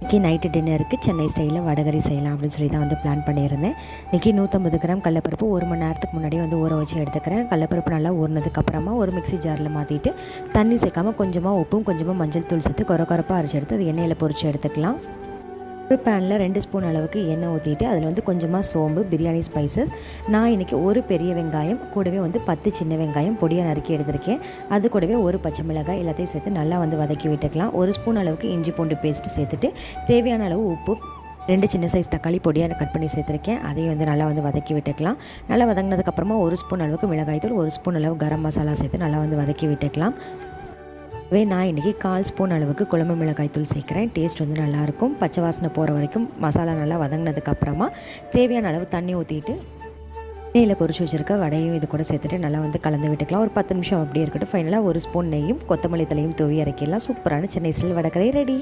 இன்றைக்கி நைட்டு டின்னருக்கு சென்னை ஸ்டைலில் வடகறி செய்யலாம் அப்படின்னு சொல்லி தான் வந்து பிளான் பண்ணியிருந்தேன். இன்றைக்கி 150 கிராம் கடலப்பருப்பு 1 மணி நேரத்துக்கு முன்னாடியே வந்து ஊற வச்சு எடுத்துக்கிறேன். கடலப்பருப்பு நல்லா ஊறினதுக்கப்புறமா ஒரு மிக்ஸி ஜாரில் மாற்றிட்டு தண்ணி சேர்க்காமல் கொஞ்சமாக உப்பும் கொஞ்சமாக மஞ்சள் தூள் சேர்த்து கொரப்பாக அரைச்சி எடுத்து அது எண்ணெயில் பொரித்து எடுத்துக்கலாம். ஒரு பேனில் 2 ஸ்பூன் அளவுக்கு எண்ணெய் ஊற்றிட்டு அதில் வந்து கொஞ்சமாக சோம்பு, பிரியாணி ஸ்பைசஸ், நான் இன்றைக்கி ஒரு பெரிய வெங்காயம் கூடவே வந்து 10 சின்ன வெங்காயம் பொடியாக நறுக்கி எடுத்திருக்கேன். அது கூடவே ஒரு பச்சை மிளகாய் எல்லாத்தையும் சேர்த்து நல்லா வந்து வதக்கி விட்டுக்கலாம். 1 ஸ்பூன் அளவுக்கு இஞ்சி பூண்டு பேஸ்ட்டு சேர்த்துட்டு தேவையான அளவு உப்பு, 2 சின்ன சைஸ் தக்காளி பொடியாக கட் பண்ணி சேர்த்துருக்கேன். அதையும் வந்து நல்லா வந்து வதக்கி விட்டுக்கலாம். நல்லா வதங்கினதுக்கப்புறமா 1 ஸ்பூன் அளவுக்கு மிளகாய் தூள், 1 ஸ்பூன் அளவு கரம் மசாலா சேர்த்து நல்லா வந்து வதக்கி விட்டுக்கலாம். நான் இன்றைக்கி 1/4 ஸ்பூன் அளவுக்கு குழம்பு மிளகாய் தூள் சேர்க்குறேன். டேஸ்ட் வந்து நல்லாயிருக்கும். பச்சை வாசனை போகிற வரைக்கும் மசாலா நல்லா வதங்கினதுக்கப்புறமா தேவையான அளவு தண்ணி ஊற்றிட்டு எண்ணெயில் பொரிச்சு வச்சுருக்க வடையும் இது கூட சேர்த்துட்டு நல்லா வந்து கலந்து விட்டுக்கலாம். ஒரு 10 நிமிஷம் அப்படியே இருக்கட்டும். ஃபைனலாக 1 ஸ்பூன் நெய்யும் கொத்தமல்லி தலையும் தூவி இறக்கிடலாம். சூப்பரான சென்னை ஸ்டைல் வடகறி ரெடி.